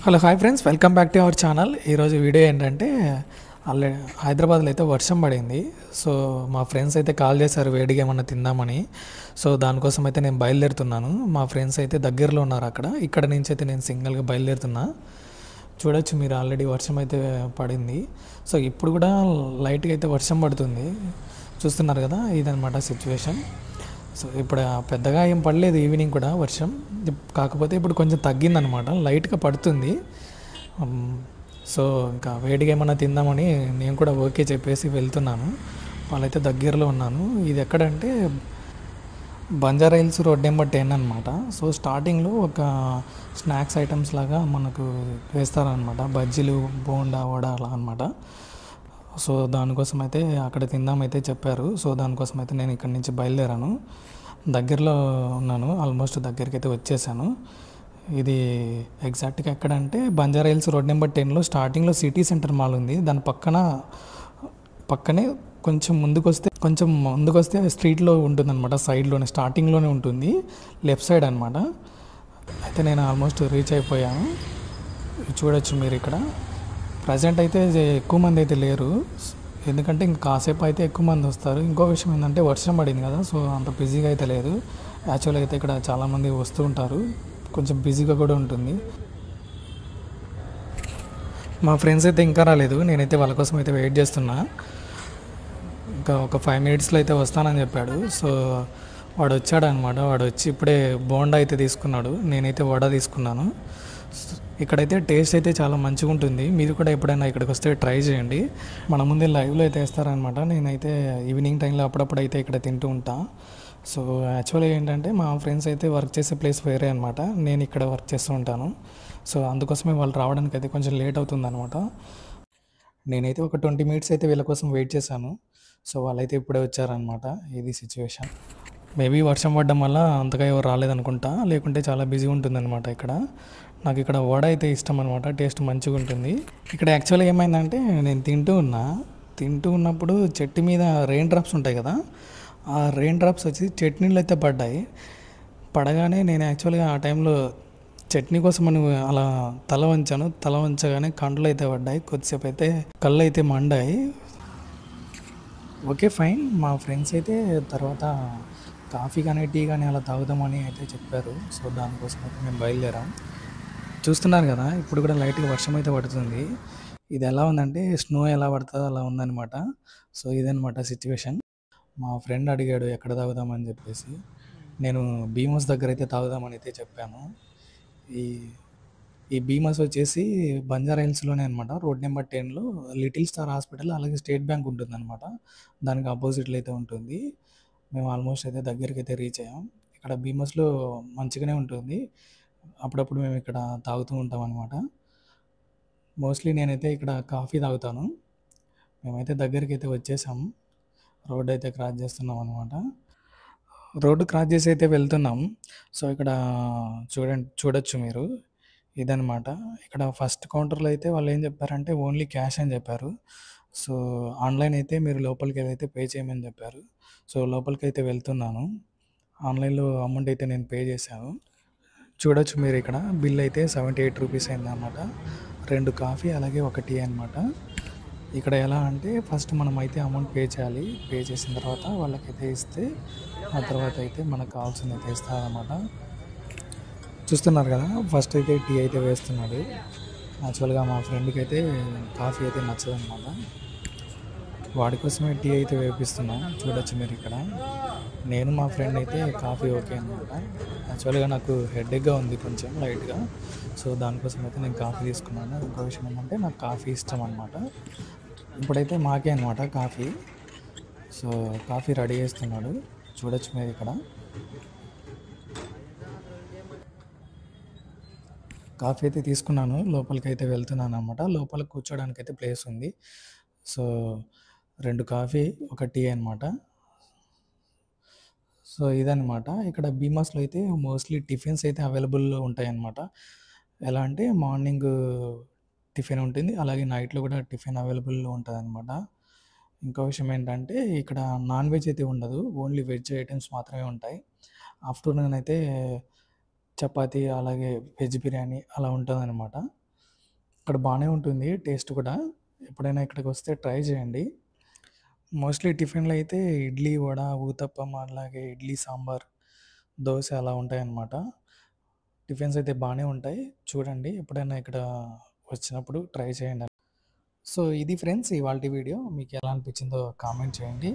Hello hi friends, welcome back to our channel. ఈరోజు video ఏంటంటే హైదరాబాద్లో అయితే వర్షం పడింది. సో మా ఫ్రెండ్స్ అయితే కాల్ చేశారు వేడిగా ఏమన్నా తిందామని. సో దానికోసం అయితే నేను బయలుదేరుతున్నాను. మా ఫ్రెండ్స్ అయితే దగ్గరలో ఉన్నారు ఇక్కడ నుంచి అయితే నేను సింగిల్గా బయలుదేరుతున్నా. చూడొచ్చు మీరు, ఆల్రెడీ వర్షం అయితే పడింది. సో ఇప్పుడు కూడా లైట్గా అయితే వర్షం పడుతుంది, చూస్తున్నారు కదా. ఇదనమాట సిచ్యువేషన్. సో ఇప్పుడు పెద్దగా ఏం పడలేదు ఈవినింగ్ కూడా వర్షం, కాకపోతే ఇప్పుడు కొంచెం తగ్గిందనమాట, లైట్గా పడుతుంది. సో ఇంకా వేడిగా ఏమన్నా తిందామని నేను కూడా ఓకే చెప్పేసి వెళ్తున్నాను. వాళ్ళైతే దగ్గరలో ఉన్నాను. ఇది ఎక్కడంటే బంజారా హిల్స్ రోడ్ నెంబర్ 10 అనమాట. సో స్టార్టింగ్లో ఒక స్నాక్స్ ఐటమ్స్ లాగా మనకు వేస్తారనమాట, బజ్జీలు, బోండా, వడ అలా అనమాట. సో దానికోసం అయితే అక్కడ తిందామైతే చెప్పారు. సో దానికోసం అయితే నేను ఇక్కడి నుంచి బయలుదేరాను. దగ్గరలో ఉన్నాను, ఆల్మోస్ట్ దగ్గరికి అయితే వచ్చేసాను. ఇది ఎగ్జాక్ట్గా ఎక్కడంటే బంజారా హిల్స్ రోడ్ నెంబర్ 10లో స్టార్టింగ్లో సిటీ సెంటర్ మాల్ ఉంది. దాని పక్కనే కొంచెం ముందుకు వస్తే స్ట్రీట్లో ఉంటుందన్నమాట. సైడ్లోనే స్టార్టింగ్లోనే ఉంటుంది, లెఫ్ట్ సైడ్ అనమాట. అయితే నేను ఆల్మోస్ట్ రీచ్ అయిపోయాను. చూడొచ్చు మీరు ఇక్కడ. ప్రజెంట్ అయితే ఎక్కువ మంది అయితే లేరు, ఎందుకంటే ఇంకా కాసేపు అయితే ఎక్కువ మంది వస్తారు. ఇంకో విషయం ఏంటంటే వర్షం పడింది కదా, సో అంత బిజీగా అయితే లేదు. యాక్చువల్గా అయితే ఇక్కడ చాలామంది వస్తూ ఉంటారు, కొంచెం బిజీగా కూడా ఉంటుంది. మా ఫ్రెండ్స్ అయితే ఇంకా రాలేదు, నేనైతే వాళ్ళ కోసం అయితే వెయిట్ చేస్తున్నా. ఇంకా ఒక 5 మినిట్స్లో అయితే వస్తానని చెప్పాడు. సో వాడు వచ్చాడనమాట. వాడు వచ్చి ఇప్పుడే బోండా అయితే తీసుకున్నాడు, నేనైతే వడ తీసుకున్నాను. ఇక్కడైతే టేస్ట్ అయితే చాలా మంచిగా ఉంటుంది. మీరు కూడా ఎప్పుడైనా ఇక్కడికి వస్తే ట్రై చేయండి. మన ముందే లైవ్లో అయితే వేస్తారనమాట. నేనైతే ఈవినింగ్ టైంలో అప్పుడప్పుడు అయితే ఇక్కడ తింటూ ఉంటా. సో యాక్చువల్గా ఏంటంటే మా ఫ్రెండ్స్ అయితే వర్క్ చేసే ప్లేస్ వేరే అనమాట, నేను ఇక్కడ వర్క్ చేస్తూ ఉంటాను. సో అందుకోసమే వాళ్ళు రావడానికి అయితే కొంచెం లేట్ అవుతుందన్నమాట. నేనైతే ఒక 20 మినిట్స్ అయితే వీళ్ళ కోసం వెయిట్ చేశాను. సో వాళ్ళైతే ఇప్పుడే వచ్చారనమాట. ఇది సిచ్యువేషన్. మేబీ వర్షం పడడం వల్ల అంతగా ఎవరు రాలేదనుకుంటా, లేకుంటే చాలా బిజీ ఉంటుందన్నమాట ఇక్కడ. నాకు ఇక్కడ వడ అయితే ఇష్టం అనమాట, టేస్ట్ మంచిగా ఉంటుంది. ఇక్కడ యాక్చువల్గా ఏమైందంటే నేను తింటూ ఉన్నప్పుడు చెట్టు మీద రెయిన్ డ్రాప్స్ ఉంటాయి కదా, ఆ రెయిన్ డ్రాప్స్ వచ్చి చట్నీలు అయితే పడగానే నేను యాక్చువల్గా ఆ టైంలో చట్నీ కోసం అని అలా తల వంచగానే కండ్లు అయితే పడ్డాయి, కొద్దిసేపు అయితే కళ్ళు అయితే మండాయి. Okay fine. మా ఫ్రెండ్స్ అయితే తర్వాత కాఫీ కానీ టీ కానీ అలా తాగుదామని అయితే చెప్పారు. సో దానికోసం అయితే మేము బయలుదేరాం. చూస్తున్నారు కదా, ఇప్పుడు కూడా లైట్గా వర్షం అయితే పడుతుంది. ఇది ఎలా ఉందంటే స్నో ఎలా పడుతుందో అలా ఉందన్నమాట. సో ఇదనమాట సిచ్యువేషన్. మా ఫ్రెండ్ అడిగాడు ఎక్కడ తాగుదామని చెప్పేసి, నేను భీమస్ దగ్గర అయితే తాగుదామని అయితే చెప్పాను. ఈ ఈ భీమస్ వచ్చేసి బంజారా హిల్స్లోనే అనమాట, రోడ్ నెంబర్ 10లో లిటిల్ స్టార్ హాస్పిటల్ అలాగే స్టేట్ బ్యాంక్ ఉంటుందన్నమాట, దానికి ఆపోజిట్లో అయితే ఉంటుంది. మేము ఆల్మోస్ట్ అయితే దగ్గరికి అయితే రీచ్ అయ్యాం. ఇక్కడ భీమస్లో మంచిగానే ఉంటుంది, అప్పుడప్పుడు మేము ఇక్కడ తాగుతూ ఉంటాం అనమాట. మోస్ట్లీ నేనైతే ఇక్కడ కాఫీ తాగుతాను. మేమైతే దగ్గరికి అయితే వచ్చేసాం, రోడ్ అయితే క్రాస్ చేస్తున్నాం అనమాట. రోడ్డు క్రాస్ చేసి అయితే వెళ్తున్నాం. సో ఇక్కడ చూడొచ్చు మీరు, ఇదనమాట. ఇక్కడ ఫస్ట్ కౌంటర్లో అయితే వాళ్ళు ఏం చెప్పారంటే ఓన్లీ క్యాష్ అని చెప్పారు. సో ఆన్లైన్ అయితే మీరు లోపలికి అయితే పే చేయమని చెప్పారు. సో లోపలికి అయితే వెళ్తున్నాను. ఆన్లైన్లో అమౌంట్ అయితే నేను పే చేశాను. చూడొచ్చు మీరు, ఇక్కడ బిల్ అయితే 78 రూపీస్ అయిందన్నమాట. 2 కాఫీ అలాగే 1 టీ అనమాట. ఇక్కడ ఎలా అంటే ఫస్ట్ మనం అయితే అమౌంట్ పే చేయాలి, పే చేసిన తర్వాత వాళ్ళకైతే ఇస్తే ఆ తర్వాత అయితే మనకు కావాల్సింది అయితే ఇస్తారన్నమాట. చూస్తున్నారు కదా, ఫస్ట్ అయితే టీ అయితే వేస్తున్నాడు. యాక్చువల్గా మా ఫ్రెండ్కి అయితే కాఫీ అయితే నచ్చదన్నమాట, వాడి కోసమే టీ అయితే వేపిస్తున్నాం. చూడొచ్చు మీరు ఇక్కడ. నేను మా ఫ్రెండ్ అయితే కాఫీ ఓకే అనమాట. యాక్చువల్గా నాకు హెడేక్గా ఉంది కొంచెం లైట్గా, సో దానికోసం అయితే నేను కాఫీ తీసుకున్నాను. ఇంకో విషయం ఏంటంటే నాకు కాఫీ ఇష్టం అనమాట. ఇప్పుడైతే మాకే అనమాట కాఫీ. సో కాఫీ రెడీ చేస్తున్నాడు, చూడొచ్చు మీరు ఇక్కడ. కాఫీ అయితే తీసుకున్నాను, లోపలికి అయితే వెళ్తున్నాను అనమాట. లోపల కూర్చోడానికి అయితే ప్లేస్ ఉంది. సో 2 కాఫీ 1 టీ అనమాట. సో ఇదనమాట. ఇక్కడ భీమాస్లో అయితే మోస్ట్లీ టిఫిన్స్ అయితే అవైలబుల్లో ఉంటాయన్నమాట. ఎలా అంటే మార్నింగ్ టిఫిన్ ఉంటుంది, అలాగే నైట్లో కూడా టిఫిన్ అవైలబుల్లో ఉంటుందన్నమాట. ఇంకో విషయం ఏంటంటే ఇక్కడ నాన్ వెజ్ అయితే ఉండదు, ఓన్లీ వెజ్ ఐటమ్స్ మాత్రమే ఉంటాయి. ఆఫ్టర్నూన్ అయితే చపాతీ అలాగే వెజ్ బిర్యానీ అలా ఉంటుందన్నమాట. ఇక్కడ బానే ఉంటుంది టేస్ట్ కూడా. ఎప్పుడైనా ఇక్కడికొస్తే ట్రై చేయండి. మోస్ట్‌లీ టిఫిన్‌లో అయితే ఇడ్లీ, వడ, ఊతప్పం అలాగే ఇడ్లీ, సాంబార్, దోస అలా ఉంటాయన్నమాట. టిఫిన్స్ అయితే బానే ఉంటాయి. చూడండి ఎప్పుడైనా ఇక్కడ వచ్చినప్పుడు ట్రై చేయండి. సో, ఇది ఫ్రెండ్స్ ఇవాల్టి వీడియో. మీకెలా అనిపించిందో కామెంట్ చేయండి.